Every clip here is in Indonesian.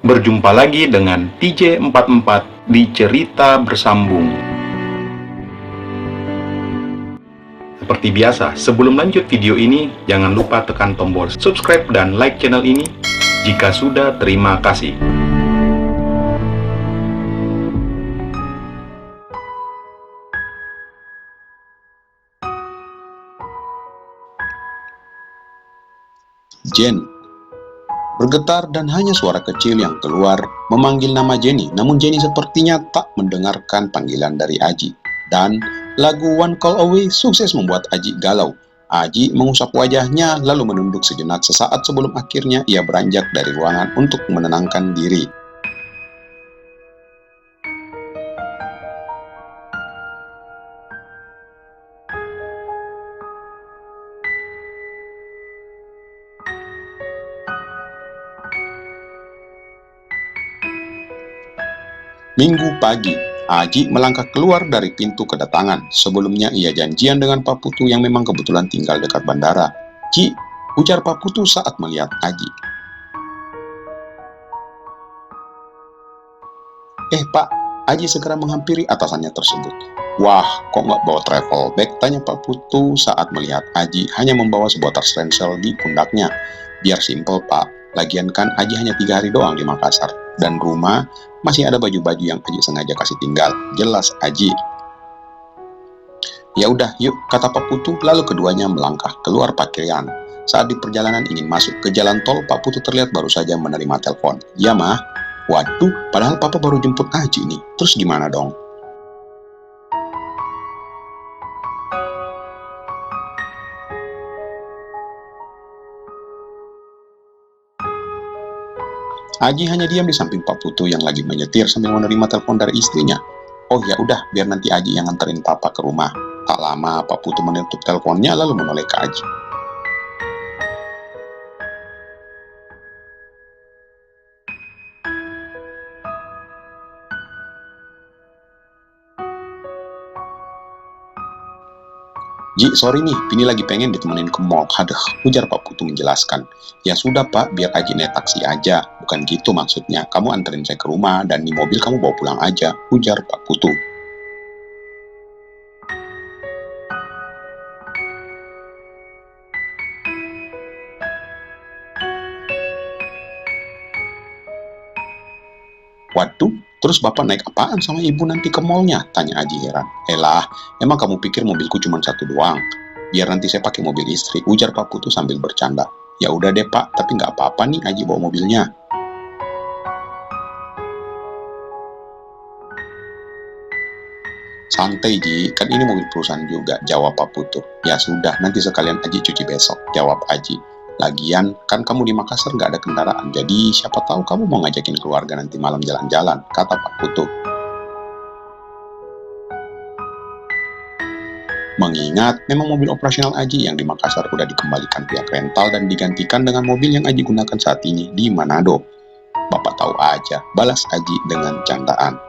Berjumpa lagi dengan TJ44 di Cerita Bersambung. Seperti biasa, sebelum lanjut video ini, jangan lupa tekan tombol subscribe dan like channel ini. Jika sudah, terima kasih. Jen bergetar dan hanya suara kecil yang keluar memanggil nama Jenny. Namun Jenny sepertinya tak mendengarkan panggilan dari Aji. Dan lagu One Call Away sukses membuat Aji galau. Aji mengusap wajahnya lalu menunduk sejenak sesaat sebelum akhirnya ia beranjak dari ruangan untuk menenangkan diri. Minggu pagi, Aji melangkah keluar dari pintu kedatangan. Sebelumnya ia janjian dengan Pak Putu yang memang kebetulan tinggal dekat bandara. "Ji," ujar Pak Putu saat melihat Aji. Pak," Aji segera menghampiri atasannya tersebut. "Wah, kok nggak bawa travel bag?" tanya Pak Putu saat melihat Aji hanya membawa sebuah tas ransel di pundaknya. "Biar simpel, Pak. Lagian kan Aji hanya 3 hari doang di Makassar. Dan rumah masih ada baju-baju yang Aji sengaja kasih tinggal," jelas Aji. "Ya udah, yuk," kata Pak Putu, lalu keduanya melangkah keluar parkiran. Saat di perjalanan ingin masuk ke jalan tol, Pak Putu terlihat baru saja menerima telepon. "Ya, Mah." "Waduh, padahal Papa baru jemput Aji nih. Terus gimana dong?" Aji hanya diam di samping Pak Putu yang lagi menyetir sambil menerima telepon dari istrinya. "Oh ya udah, biar nanti Aji yang nganterin Papa ke rumah." Tak lama, Pak Putu menutup teleponnya lalu menoleh ke Aji. "Ji, sorry nih, Pini lagi pengen ditemenin ke mall." "Aduh," ujar Pak Putu menjelaskan. "Ya sudah Pak, biar Aji naik taksi aja." "Bukan gitu maksudnya, kamu anterin saya ke rumah dan di mobil kamu bawa pulang aja," ujar Pak Putu. "Waduh, terus Bapak naik apaan sama Ibu nanti ke mallnya?" tanya Aji heran. "Elah, emang kamu pikir mobilku cuma satu doang? Biar nanti saya pakai mobil istri," ujar Pak Putu sambil bercanda. "Ya udah deh Pak, tapi nggak apa-apa nih Aji bawa mobilnya." "Santai Ji, kan ini mobil perusahaan juga," jawab Pak Putu. "Ya sudah, nanti sekalian Aji cuci besok," jawab Aji. "Lagian, kan kamu di Makassar nggak ada kendaraan, jadi siapa tahu kamu mau ngajakin keluarga nanti malam jalan-jalan," kata Pak Putu. Mengingat memang mobil operasional Aji yang di Makassar udah dikembalikan pihak rental dan digantikan dengan mobil yang Aji gunakan saat ini di Manado. "Bapak tahu aja," balas Aji dengan candaan.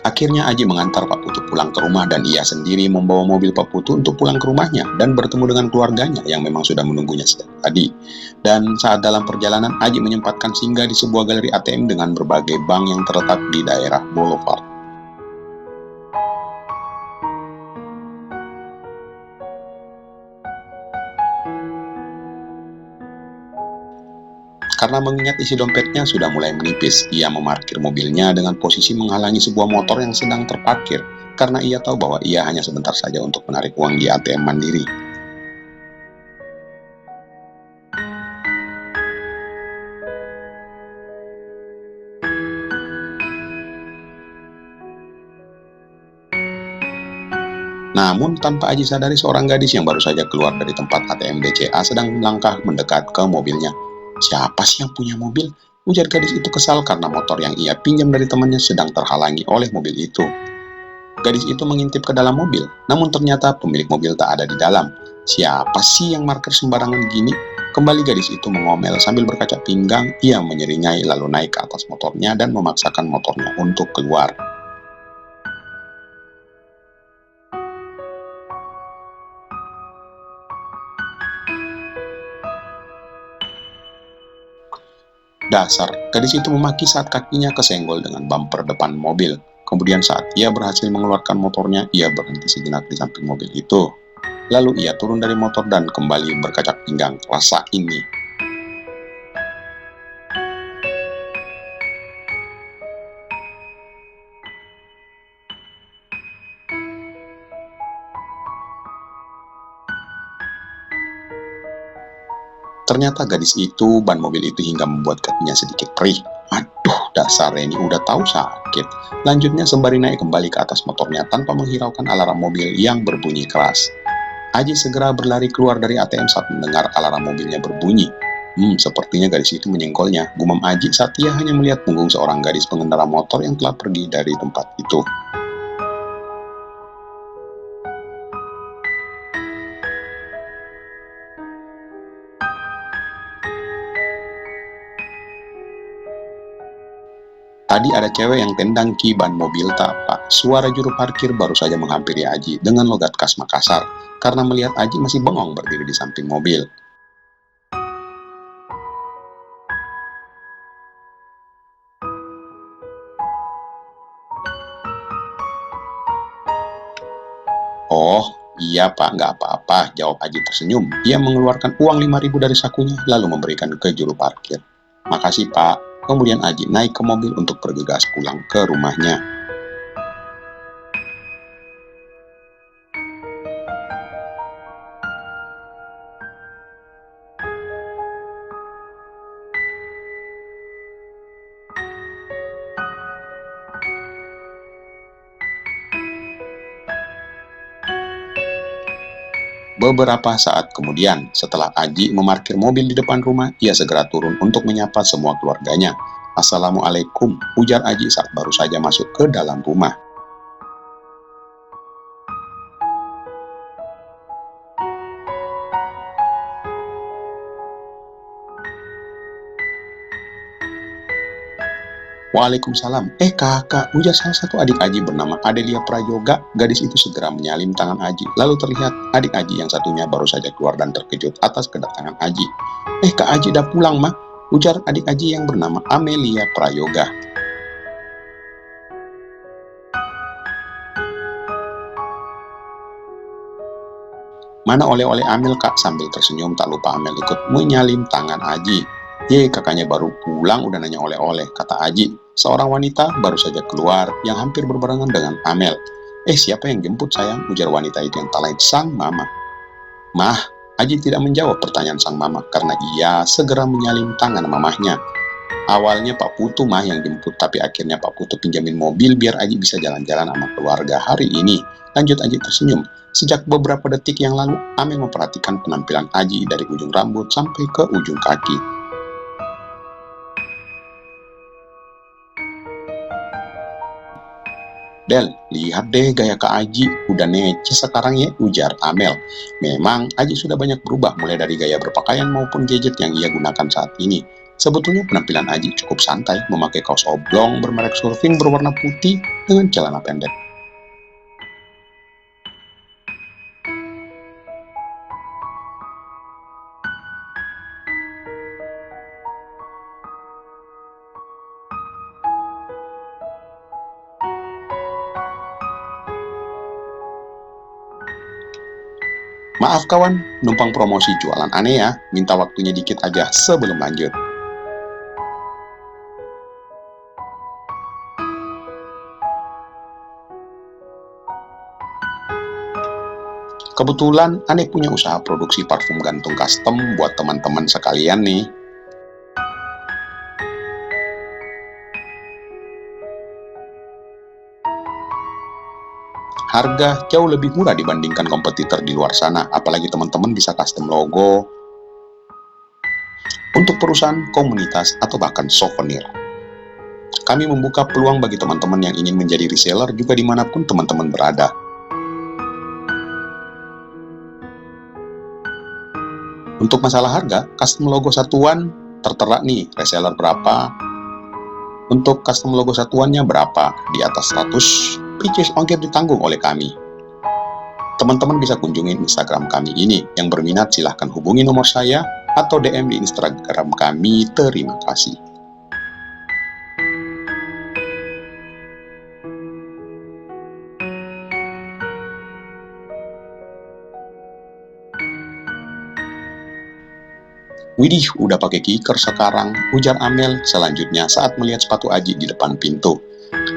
Akhirnya Aji mengantar Pak Putu pulang ke rumah dan ia sendiri membawa mobil Pak Putu untuk pulang ke rumahnya dan bertemu dengan keluarganya yang memang sudah menunggunya sejak tadi. Dan saat dalam perjalanan, Aji menyempatkan singgah di sebuah galeri ATM dengan berbagai bank yang terletak di daerah Boulevard. Karena mengingat isi dompetnya sudah mulai menipis, ia memarkir mobilnya dengan posisi menghalangi sebuah motor yang sedang terparkir, karena ia tahu bahwa ia hanya sebentar saja untuk menarik uang di ATM mandiri. Namun tanpa Aji sadari, seorang gadis yang baru saja keluar dari tempat ATM BCA sedang melangkah mendekat ke mobilnya. "Siapa sih yang punya mobil?" ujar gadis itu kesal karena motor yang ia pinjam dari temannya sedang terhalangi oleh mobil itu. Gadis itu mengintip ke dalam mobil, namun ternyata pemilik mobil tak ada di dalam. "Siapa sih yang parkir sembarangan gini?" Kembali gadis itu mengomel sambil berkacak pinggang, ia menyeringai lalu naik ke atas motornya dan memaksakan motornya untuk keluar. Dasar, gadis itu memaki saat kakinya kesenggol dengan bumper depan mobil. Kemudian saat ia berhasil mengeluarkan motornya, ia berhenti sejenak di samping mobil itu. Lalu ia turun dari motor dan kembali berkacak pinggang. Rasa ini. Ternyata gadis itu, ban mobil itu hingga membuat kakinya sedikit perih. Aduh, dasar ini udah tahu sakit. Lanjutnya sembari naik kembali ke atas motornya tanpa menghiraukan alarm mobil yang berbunyi keras. Aji segera berlari keluar dari ATM saat mendengar alarm mobilnya berbunyi. Sepertinya gadis itu menyenggolnya, gumam Aji saat ia hanya melihat punggung seorang gadis pengendara motor yang telah pergi dari tempat itu. Tadi ada cewek yang tendang ki ban mobil tapak. Suara juru parkir baru saja menghampiri Aji dengan logat khas Makassar karena melihat Aji masih bengong berdiri di samping mobil. Oh, iya pak, nggak apa-apa, jawab Aji tersenyum. Ia mengeluarkan uang 5.000 dari sakunya lalu memberikan ke juru parkir. Makasih pak. Kemudian Aji naik ke mobil untuk bergegas pulang ke rumahnya. Beberapa saat kemudian, setelah Aji memarkir mobil di depan rumah, ia segera turun untuk menyapa semua keluarganya. Assalamualaikum, ujar Aji saat baru saja masuk ke dalam rumah. Waalaikumsalam. Kakak, ujar salah satu adik Aji bernama Adelia Prayoga. Gadis itu segera menyalin tangan Aji. Lalu terlihat adik Aji yang satunya baru saja keluar dan terkejut atas kedatangan Aji. Kak Aji udah pulang, mah, ujar adik Aji yang bernama Amelia Prayoga. Mana oleh-oleh Amel kak, sambil tersenyum tak lupa Amel ikut menyalin tangan Aji. Kakaknya baru pulang udah nanya oleh-oleh, kata Aji. Seorang wanita baru saja keluar yang hampir berbarengan dengan Amel. Siapa yang jemput sayang? Ujar wanita itu yang tak lain sang mama. Mah, Aji tidak menjawab pertanyaan sang mama karena ia segera menyalin tangan mamahnya. Awalnya Pak Putu mah yang jemput, tapi akhirnya Pak Putu pinjamin mobil biar Aji bisa jalan-jalan sama keluarga hari ini. Lanjut Aji tersenyum. Sejak beberapa detik yang lalu, Amel memperhatikan penampilan Aji dari ujung rambut sampai ke ujung kaki. Del, lihat deh gaya Kak Aji, udah neces sekarang ya, ujar Amel. Memang Aji sudah banyak berubah mulai dari gaya berpakaian maupun gadget yang ia gunakan saat ini. Sebetulnya penampilan Aji cukup santai, memakai kaos oblong bermerek surfing berwarna putih dengan celana pendek. Maaf kawan, numpang promosi jualan aneh ya, minta waktunya dikit aja sebelum lanjut. Kebetulan Ane punya usaha produksi parfum gantung custom buat teman-teman sekalian nih. Harga jauh lebih murah dibandingkan kompetitor di luar sana, apalagi teman-teman bisa custom logo untuk perusahaan, komunitas, atau bahkan souvenir. Kami membuka peluang bagi teman-teman yang ingin menjadi reseller juga dimanapun teman-teman berada. Untuk masalah harga, custom logo satuan tertera nih, reseller berapa. Untuk custom logo satuannya berapa? Di atas 100, which is ongkir ditanggung oleh kami. Teman-teman bisa kunjungi Instagram kami ini. Yang berminat silahkan hubungi nomor saya atau DM di Instagram kami. Terima kasih. Widih, udah pakai kiker sekarang, ujar Amel selanjutnya saat melihat sepatu Aji di depan pintu.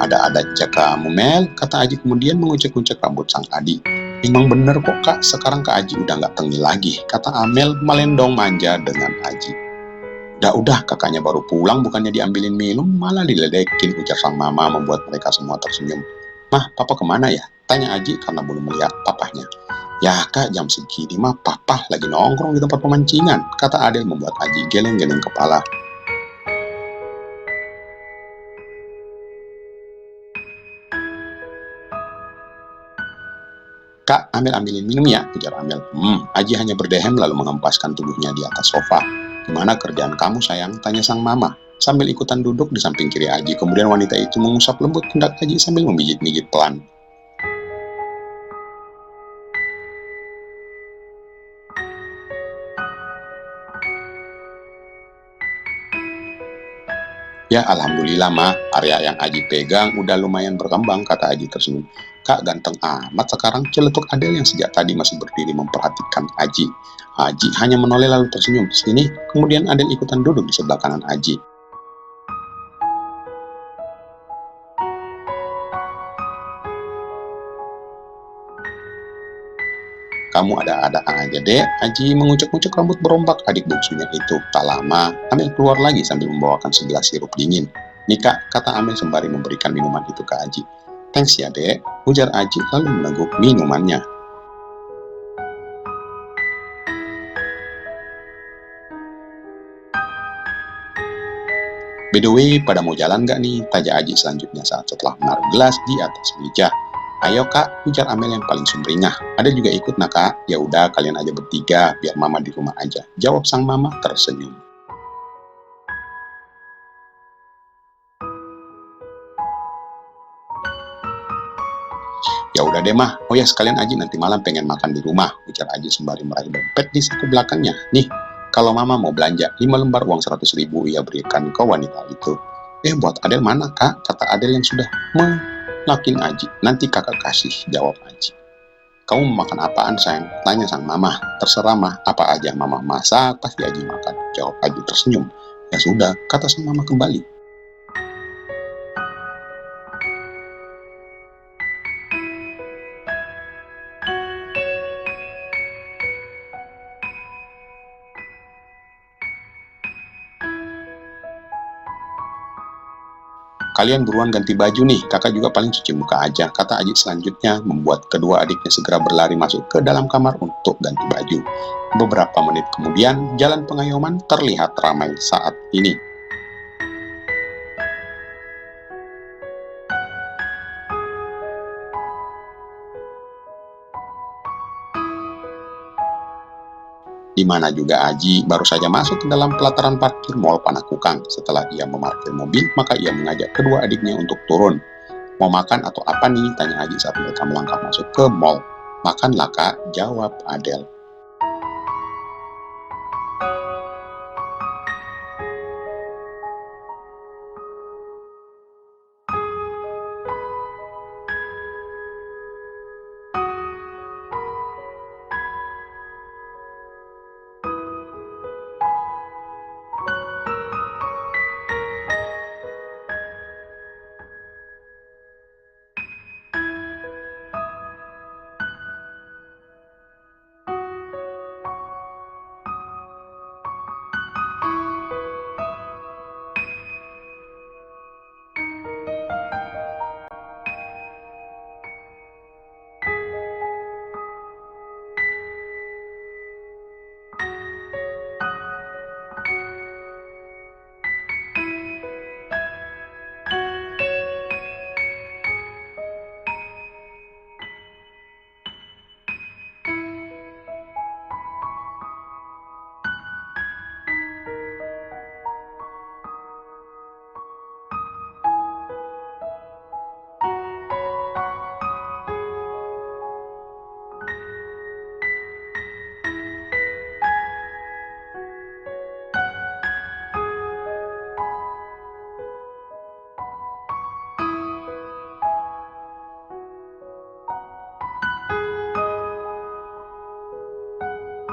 Ada aja kamu, Mel, kata Aji kemudian mengucek-ucek rambut sang adik. Emang bener kok kak, sekarang Kak Aji udah nggak tengil lagi, kata Amel melendong manja dengan Aji. Udah, kakaknya baru pulang bukannya diambilin minum, malah diledekin, ujar sang mama membuat mereka semua tersenyum. Mah, papa kemana ya? Tanya Aji karena belum melihat papahnya. Ya kak, jam segini mah papa lagi nongkrong di tempat pemancingan, kata Adel membuat Aji geleng-geleng kepala. Kak, ambilin minum ya, ujar Amel. Aji hanya berdehem lalu mengempaskan tubuhnya di atas sofa. Gimana kerjaan kamu sayang? Tanya sang mama. Sambil ikutan duduk di samping kiri Aji, kemudian wanita itu mengusap lembut pundak Aji sambil memijit-mijit pelan. Ya alhamdulillah mah, area yang Aji pegang udah lumayan berkembang, kata Aji tersenyum. Kak ganteng amat sekarang, celetuk Adel yang sejak tadi masih berdiri memperhatikan Aji. Aji hanya menoleh lalu tersenyum. Sini, kemudian Adel ikutan duduk di sebelah kanan Aji. Kamu ada-ada aja deh, Aji mengucek-ucek rambut berombak adik bungsunya itu. Tak lama, Amel keluar lagi sambil membawakan segelas sirup dingin. Nih kak, kata Amel sembari memberikan minuman itu ke Aji. Thanks ya dek, ujar Aji lalu meneguk minumannya. By the way, pada mau jalan gak nih? Tanya Aji selanjutnya saat setelah menaruh gelas di atas meja. Ayo kak, ujar Amel yang paling sumringah. Ada juga ikut nak kak? Ya udah kalian aja bertiga, biar mama di rumah aja, jawab sang mama tersenyum. Ya udah deh mah, oh ya sekalian Aji nanti malam pengen makan di rumah, ujar Aji sembari meraih dompet di saku belakangnya. Nih, kalau mama mau belanja 5 lembar uang 100.000 ia berikan ke wanita itu. Buat Adel mana kak? Kata Adel yang sudah melakin Aji. Nanti kakak kasih, jawab Aji. Kamu mau makan apaan sayang? Tanya sang mama. Terserah mah, apa aja mama masak pasti Aji makan, jawab Aji tersenyum. Ya sudah, kata sang mama kembali. Kalian buruan ganti baju nih, kakak juga paling cuci muka aja, kata Aji selanjutnya, membuat kedua adiknya segera berlari masuk ke dalam kamar untuk ganti baju. Beberapa menit kemudian, jalan Pengayoman terlihat ramai saat ini. Di mana juga Aji baru saja masuk ke dalam pelataran parkir Mall Panakukang. Setelah ia memarkir mobil, maka ia mengajak kedua adiknya untuk turun. Mau makan atau apa nih? Tanya Aji saat mereka melangkah masuk ke mall. Makan lah kak, jawab Adel.